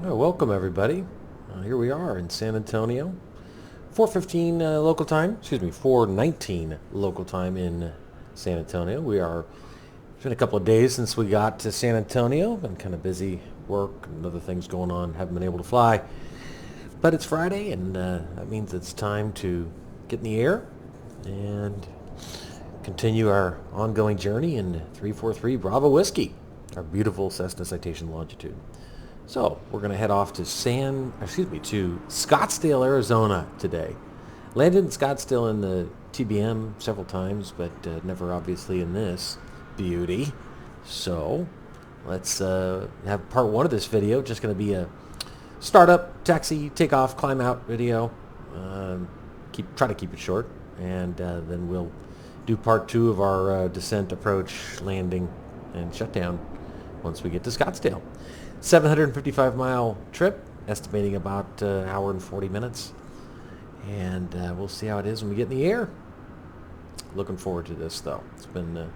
Oh, welcome everybody. Here we are in San Antonio, 4:15 local time. Excuse me, 4:19 local time in San Antonio. It's been a couple of days since we got to San Antonio. Been kind of busy, work and other things going on. Haven't been able to fly, but it's Friday, and that means it's time to get in the air and continue our ongoing journey in 343 Bravo Whiskey, our beautiful Cessna Citation Longitude. So we're going to head off to to Scottsdale, Arizona today. Landed in Scottsdale in the TBM several times, but never obviously in this beauty. So let's have part one of this video. Just going to be a startup, taxi, takeoff, climb out video. Try to keep it short, and then we'll do part two of our descent, approach, landing, and shutdown once we get to Scottsdale. 755-mile trip, estimating about an hour and 40 minutes. And we'll see how it is when we get in the air. Looking forward to this, though. It's been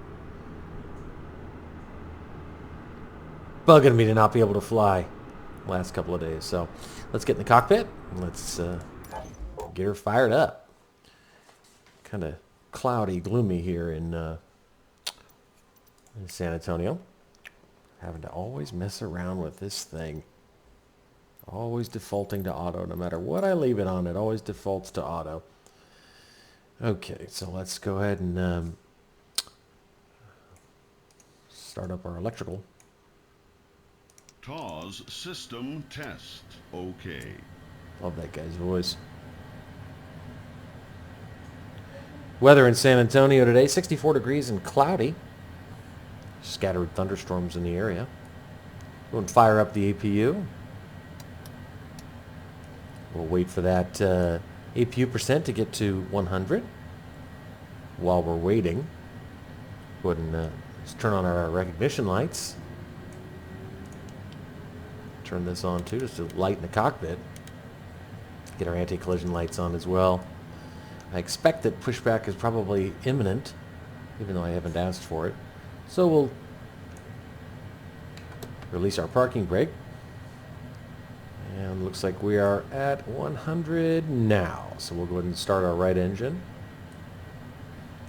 bugging me to not be able to fly the last couple of days. So let's get in the cockpit and let's get her fired up. Kind of cloudy, gloomy here in San Antonio. Having to always mess around with this thing. Always defaulting to auto. No matter what I leave it on, it always defaults to auto. Okay, so let's go ahead and start up our electrical. TAWS system test. Okay. Love that guy's voice. Weather in San Antonio today, 64 degrees and cloudy. Scattered thunderstorms in the area. Go and fire up the APU. We'll wait for that APU percent to get to 100. While we're waiting, go ahead and let's turn on our recognition lights. Turn this on too, just to lighten the cockpit. Get our anti-collision lights on as well. I expect that pushback is probably imminent, even though I haven't asked for it. So we'll release our parking brake. And looks like we are at 100 now. So we'll go ahead and start our right engine.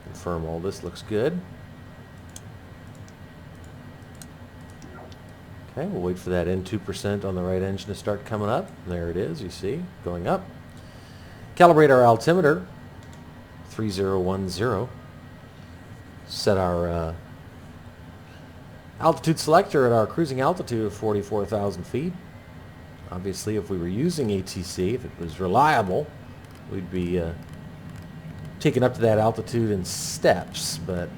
Confirm all this looks good. Okay, we'll wait for that N2% on the right engine to start coming up. There it is, you see, going up. Calibrate our altimeter, 3010. Set our altitude selector at our cruising altitude of 44,000 feet. Obviously, if we were using ATC, if it was reliable, we'd be taking up to that altitude in steps, but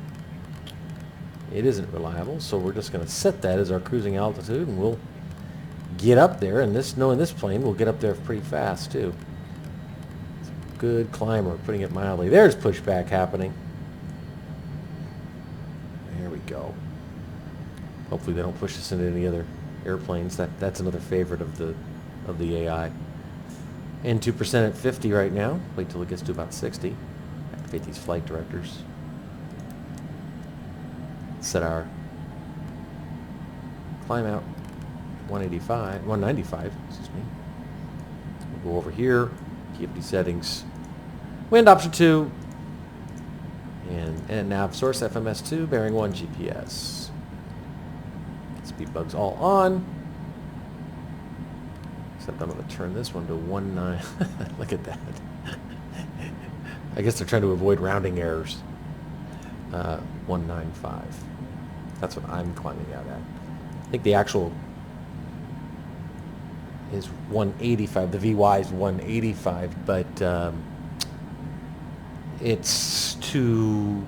it isn't reliable, so we're just going to set that as our cruising altitude, and we'll get up there, and knowing this plane, we'll get up there pretty fast, too. It's a good climber, putting it mildly. There's pushback happening. There we go. Hopefully they don't push us into any other airplanes. That's another favorite of the AI. N2% at 50 right now. Wait till it gets to about 60. Activate these flight directors. Set our climb out 195, excuse me. We'll go over here, PFD settings, wind option 2, and nav source FMS2, bearing 1 GPS. Speed bugs all on. Except I'm going to turn this one to 19. Look at that. I guess they're trying to avoid rounding errors. 195. That's what I'm climbing out at. I think the actual is 185. The VY is 185, but it's too.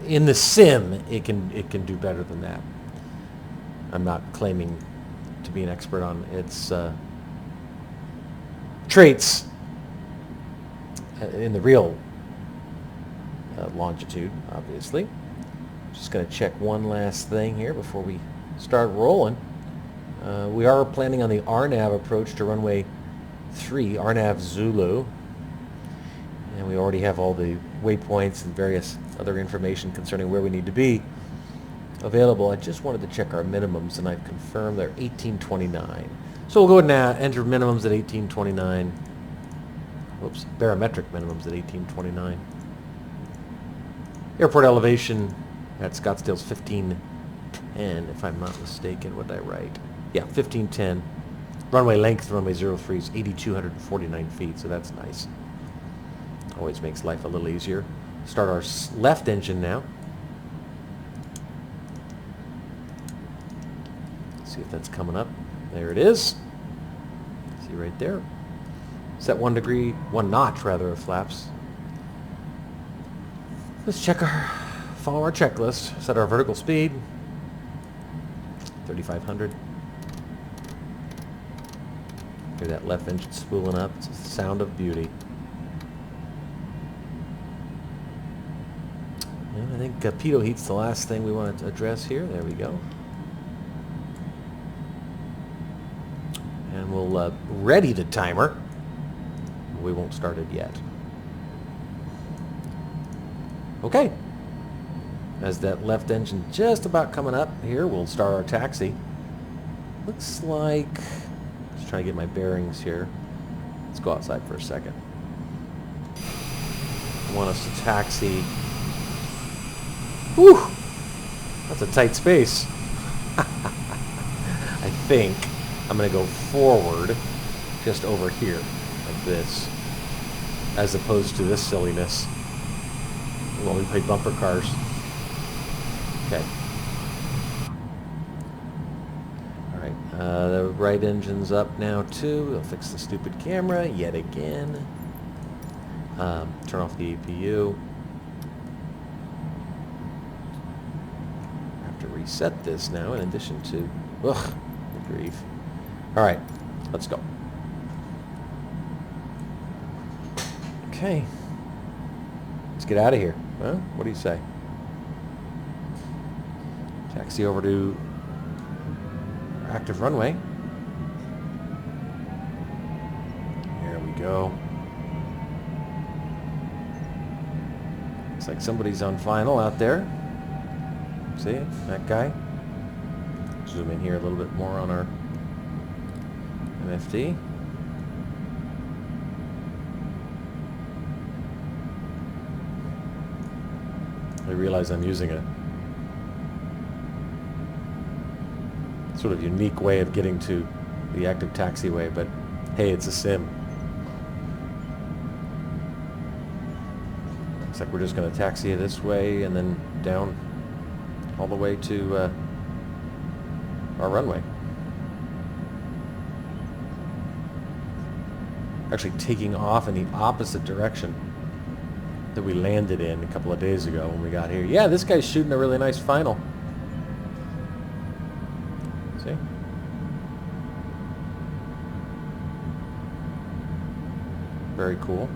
In the sim, it can do better than that. I'm not claiming to be an expert on its traits in the real longitude, obviously. Just going to check one last thing here before we start rolling. We are planning on the RNAV approach to runway 3, RNAV Zulu. And we already have all the waypoints and various other information concerning where we need to be. available. I just wanted to check our minimums, and I've confirmed they're 1829. So we'll go ahead and enter minimums at 1829. Whoops, barometric minimums at 1829. Airport elevation at Scottsdale's 1510, if I'm not mistaken. What did I write? Yeah, 1510. Runway length, runway 03 is 8,249 feet, so that's nice. Always makes life a little easier. Start our left engine now. See if that's coming up. There it is. See right there. Set 1 degree, 1 notch rather, of flaps. Let's follow our checklist. Set our vertical speed, 3,500. Hear that left engine spooling up. It's the sound of beauty. And I think pitot heat's the last thing we want to address here. There we go. And we'll ready the timer. We won't start it yet. Okay. As that left engine just about coming up here, we'll start our taxi. Looks like... Just trying to get my bearings here. Let's go outside for a second. I want us to taxi. Whew! That's a tight space. I think I'm going to go forward just over here, like this, as opposed to this silliness while we play bumper cars. Okay. Alright, the right engine's up now too. We'll fix the stupid camera yet again. Turn off the APU. I have to reset this now in addition to... Ugh, good grief. Alright, let's go. Okay. Let's get out of here. Huh? What do you say? Taxi over to our active runway. Here we go. Looks like somebody's on final out there. See it? That guy. Zoom in here a little bit more on our MFD. I realize I'm using a sort of unique way of getting to the active taxiway, but hey, it's a sim. Looks like we're just going to taxi this way and then down all the way to our runway. Actually taking off in the opposite direction that we landed in a couple of days ago when we got here. Yeah, this guy's shooting a really nice final. See? Very cool.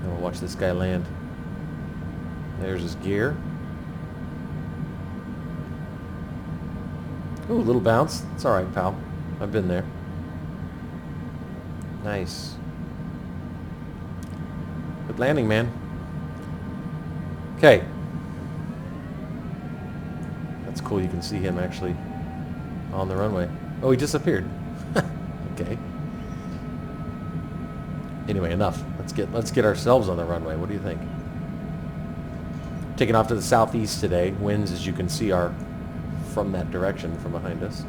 And we'll watch this guy land. There's his gear. Ooh, a little bounce. It's alright, pal. I've been there. Nice. Good landing, man. Okay. That's cool. You can see him actually on the runway. Oh, he disappeared. Okay. Anyway, enough. Let's get ourselves on the runway. What do you think? Taking off to the southeast today. Winds, as you can see, are from that direction from behind us.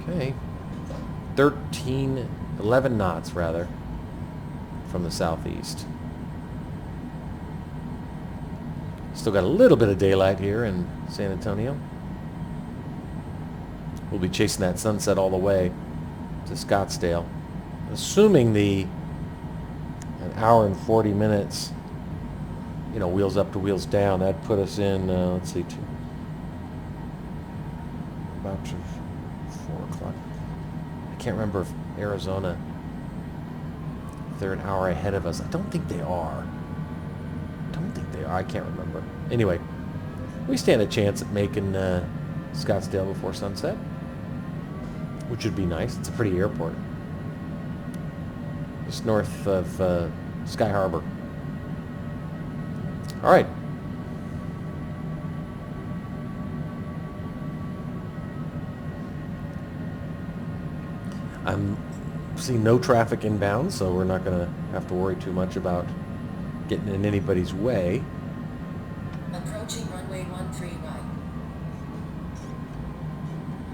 Okay, 11 knots rather, from the southeast. Still got a little bit of daylight here in San Antonio. We'll be chasing that sunset all the way to Scottsdale. Assuming an hour and 40 minutes, you know, wheels up to wheels down, that'd put us in, let's see, about 4 o'clock. I can't remember if Arizona, if they're an hour ahead of us. I don't think they are. I can't remember. Anyway, we stand a chance at making Scottsdale before sunset, which would be nice. It's a pretty airport. just north of Sky Harbor. All right. I'm seeing no traffic inbound, so we're not going to have to worry too much about getting in anybody's way. Approaching runway 13 right.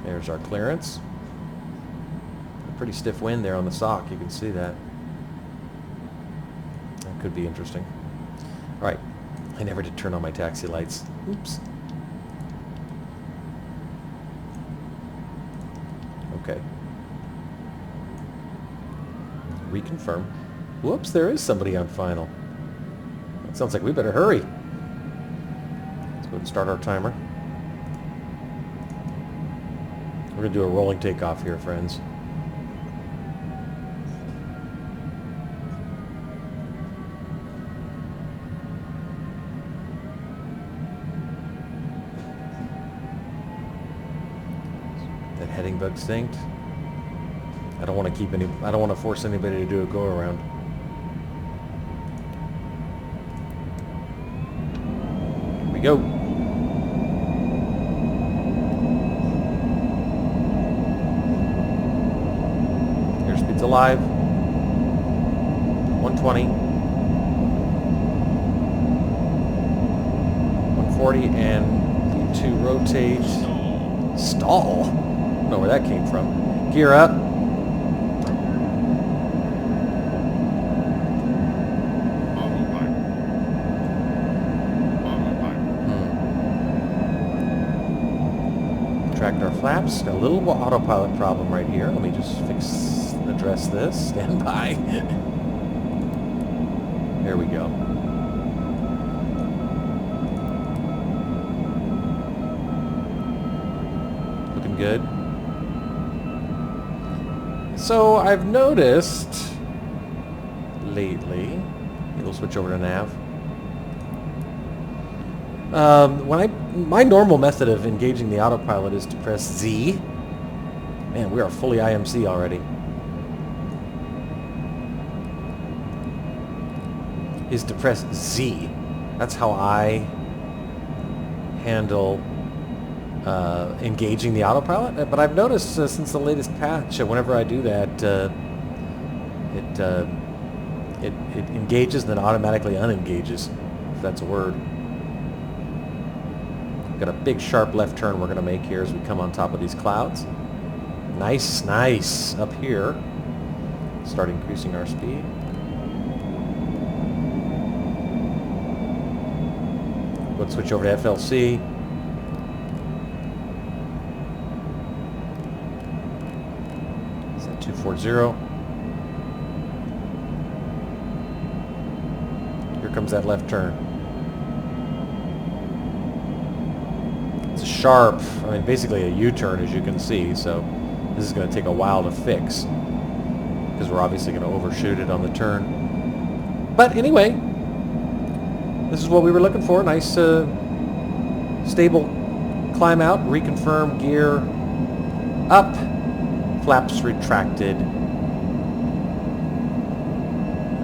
There's our clearance. A pretty stiff wind there on the sock, you can see that. That could be interesting. All right, I never did turn on my taxi lights. Oops. Okay. Reconfirm. Whoops, there is somebody on final. That sounds like we better hurry. Let's go ahead and start our timer. We're going to do a rolling takeoff here, friends. That heading bug synced. I don't want to force anybody to do a go around. Here we go. Airspeed's alive. 120. 140 and to rotate. Stall? I don't know where that came from. Gear up. Tracked our flaps. Got a little autopilot problem right here. Let me just address this. Stand by. There we go. Looking good. So I've noticed lately, we'll switch over to nav. My normal method of engaging the autopilot is to press Z. Man, we are fully IMC already. Is to press Z. That's how I handle engaging the autopilot. But I've noticed since the latest patch, whenever I do that, it engages and then automatically unengages, if that's a word. Got a big sharp left turn we're going to make here as we come on top of these clouds. Nice, nice up here. Start increasing our speed. Let's switch over to FLC. Is that 240? Here comes that left turn. Sharp, I mean basically a U-turn as you can see, so this is going to take a while to fix because we're obviously going to overshoot it on the turn. But anyway, this is what we were looking for. Nice stable climb out, reconfirm, gear up, flaps retracted.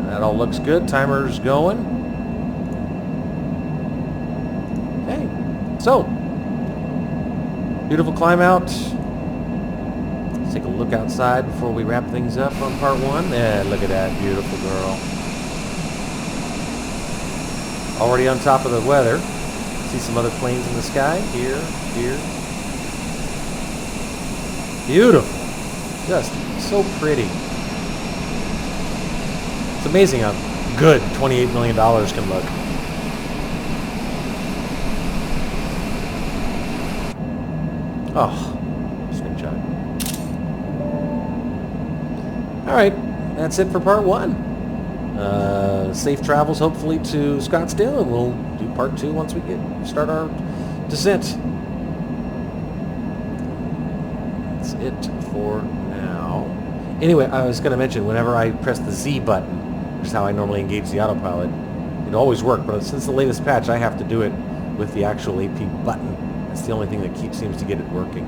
That all looks good. Timer's going. Okay, so beautiful climb out. Let's take a look outside before we wrap things up on part one. Yeah, look at that beautiful girl. Already on top of the weather. See some other planes in the sky. Here, here. Beautiful. Just so pretty. It's amazing how good $28 million can look. Oh, screenshot. All right, that's it for part one. Safe travels, hopefully, to Scottsdale, and we'll do part two once we start our descent. That's it for now. Anyway, I was going to mention, whenever I press the Z button, which is how I normally engage the autopilot, it always worked, but since the latest patch, I have to do it with the actual AP button. That's the only thing that seems to get it working.